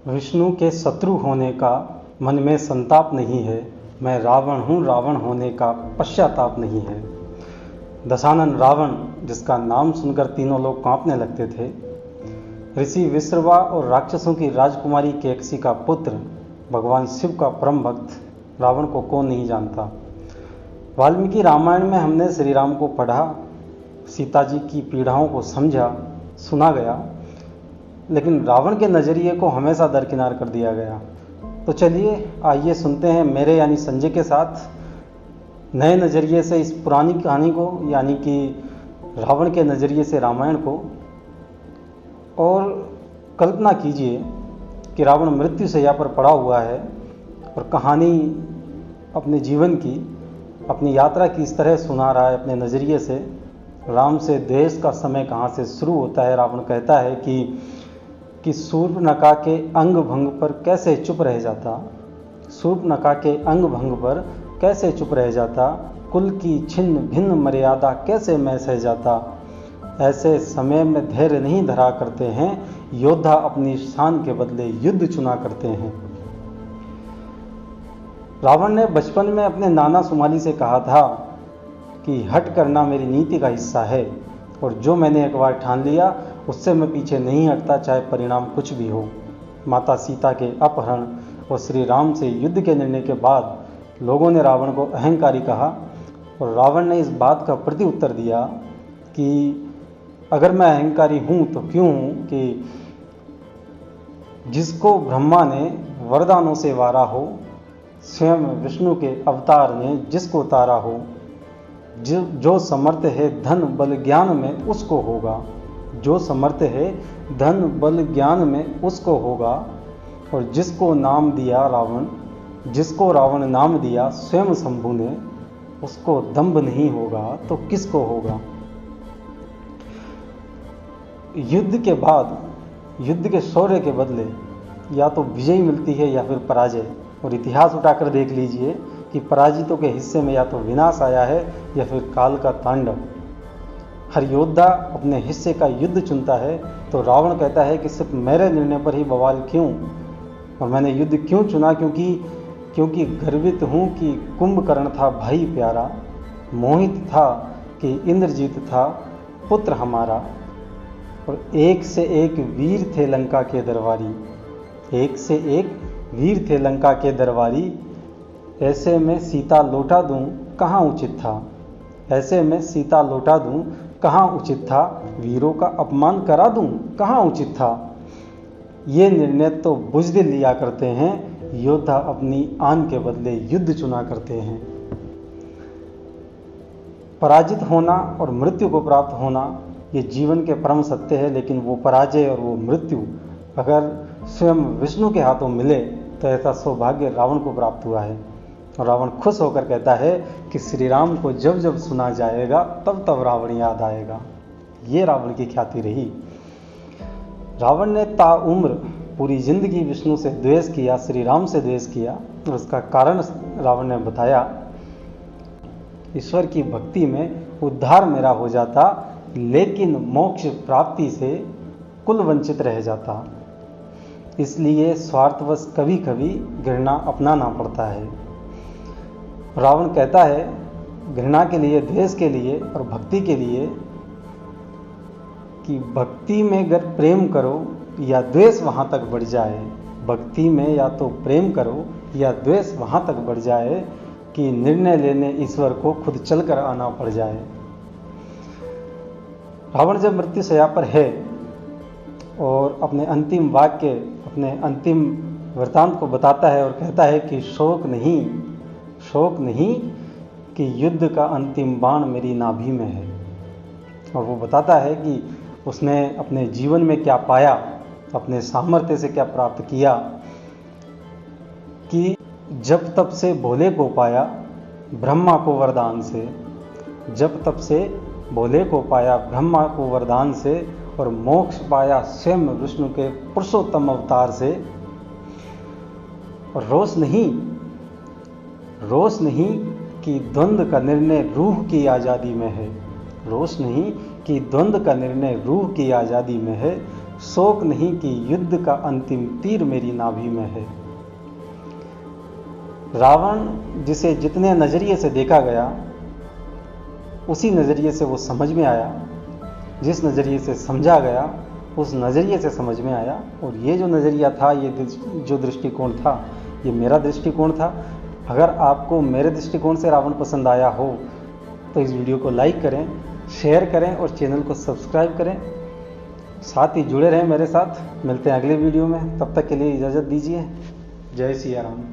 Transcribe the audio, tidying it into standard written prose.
विष्णु के शत्रु होने का मन में संताप नहीं है। मैं रावण हूँ, रावण होने का पश्चाताप नहीं है। दशानन रावण, जिसका नाम सुनकर तीनों लोग कांपने लगते थे, ऋषि विश्रवा और राक्षसों की राजकुमारी केकसी का पुत्र, भगवान शिव का परम भक्त रावण को कौन नहीं जानता। वाल्मीकि रामायण में हमने श्री राम को पढ़ा, सीता जी की पीड़ाओं को समझा, सुना गया, लेकिन रावण के नज़रिए को हमेशा दरकिनार कर दिया गया। तो चलिए आइए सुनते हैं मेरे यानी संजय के साथ नए नज़रिए से इस पुरानी कहानी को, यानी कि रावण के नज़रिए से रामायण को। और कल्पना कीजिए कि रावण मृत्यु शैया पर पड़ा हुआ है और कहानी अपने जीवन की, अपनी यात्रा की इस तरह सुना रहा है अपने नज़रिए से। राम से द्वेष का समय कहाँ से शुरू होता है। रावण कहता है कि शूर्पणखा के अंग भंग पर कैसे चुप रह जाता, शूर्पणखा के अंग भंग पर कैसे चुप रह जाता, कुल की छिन्न भिन्न मर्यादा कैसे मैं सह जाता। ऐसे समय में धैर्य नहीं धरा करते हैं, योद्धा अपनी शान के बदले युद्ध चुना करते हैं। रावण ने बचपन में अपने नाना सुमाली से कहा था कि हट करना मेरी नीति का हिस्सा है, और जो मैंने एक बार ठान लिया उससे मैं पीछे नहीं हटता, चाहे परिणाम कुछ भी हो। माता सीता के अपहरण और श्री राम से युद्ध के निर्णय के बाद लोगों ने रावण को अहंकारी कहा, और रावण ने इस बात का प्रति उत्तर दिया कि अगर मैं अहंकारी हूँ तो क्यों हूँ, कि जिसको ब्रह्मा ने वरदानों से वारा हो, स्वयं विष्णु के अवतार ने जिसको उतारा हो, जो समर्थ है धन बल ज्ञान में उसको होगा, जो समर्थ है धन बल ज्ञान में उसको होगा। और जिसको नाम दिया रावण, जिसको रावण नाम दिया स्वयं शंभु ने, उसको दंभ नहीं होगा तो किसको होगा। युद्ध के बाद, युद्ध के शौर्य के बदले या तो विजय मिलती है या फिर पराजय। और इतिहास उठाकर देख लीजिए कि पराजितों के हिस्से में या तो विनाश आया है या फिर काल का तांडव। हर योद्धा अपने हिस्से का युद्ध चुनता है, तो रावण कहता है कि सिर्फ मेरे निर्णय पर ही बवाल क्यों, और मैंने युद्ध क्यों चुना, क्योंकि गर्वित हूँ कि कुंभकर्ण था भाई प्यारा, मोहित था कि इंद्रजीत था पुत्र हमारा, और एक से एक वीर थे लंका के दरबारी, एक से एक वीर थे लंका के दरबारी। ऐसे में सीता लौटा दूं कहाँ उचित था, ऐसे में सीता लौटा दूं कहाँ उचित था, वीरों का अपमान करा दूं कहाँ उचित था। ये निर्णय तो बुज़दिल लिया करते हैं, योद्धा अपनी आन के बदले युद्ध चुना करते हैं। पराजित होना और मृत्यु को प्राप्त होना ये जीवन के परम सत्य है, लेकिन वो पराजय और वो मृत्यु अगर स्वयं विष्णु के हाथों मिले तो ऐसा सौभाग्य रावण को प्राप्त हुआ है। और रावण खुश होकर कहता है कि श्री राम को जब जब सुना जाएगा तब तब रावण याद आएगा। ये रावण की ख्याति रही। रावण ने ताउम्र पूरी जिंदगी विष्णु से द्वेष किया, श्री राम से द्वेष किया, और उसका कारण रावण ने बताया। ईश्वर की भक्ति में उद्धार मेरा हो जाता, लेकिन मोक्ष प्राप्ति से कुल वंचित रह जाता, इसलिए स्वार्थवश कभी कभी घृणा अपनाना पड़ता है। रावण कहता है घृणा के लिए, द्वेष के लिए और भक्ति के लिए, कि भक्ति में अगर प्रेम करो या द्वेष वहाँ तक बढ़ जाए, भक्ति में या तो प्रेम करो या द्वेष वहाँ तक बढ़ जाए कि निर्णय लेने ईश्वर को खुद चलकर आना पड़ जाए। रावण जब मृत्यु शैया पर है और अपने अंतिम वाक्य, अपने अंतिम वृतांत को बताता है और कहता है कि शोक नहीं कि युद्ध का अंतिम बाण मेरी नाभि में है। और वो बताता है कि उसने अपने जीवन में क्या पाया, अपने सामर्थ्य से क्या प्राप्त किया, कि जब तब से भोले को पाया ब्रह्मा को वरदान से, जब तब से भोले को पाया ब्रह्मा को वरदान से, और मोक्ष पाया स्वयं विष्णु के पुरुषोत्तम अवतार से। और रोष नहीं कि द्वंद्व का निर्णय रूह की आज़ादी में है, रोष नहीं कि द्वंद्व का निर्णय रूह की आज़ादी में है, शोक नहीं कि युद्ध का अंतिम तीर मेरी नाभि में है। रावण जिसे जितने नज़रिए से देखा गया उसी नज़रिए से वो समझ में आया, जिस नज़रिए से समझा गया उस नज़रिए से समझ में आया। और ये जो नज़रिया था, ये जो दृष्टिकोण था, ये मेरा दृष्टिकोण था। अगर आपको मेरे दृष्टिकोण से रावण पसंद आया हो तो इस वीडियो को लाइक करें, शेयर करें और चैनल को सब्सक्राइब करें। साथ ही जुड़े रहें मेरे साथ। मिलते हैं अगले वीडियो में, तब तक के लिए इजाज़त दीजिए। जय सिया राम।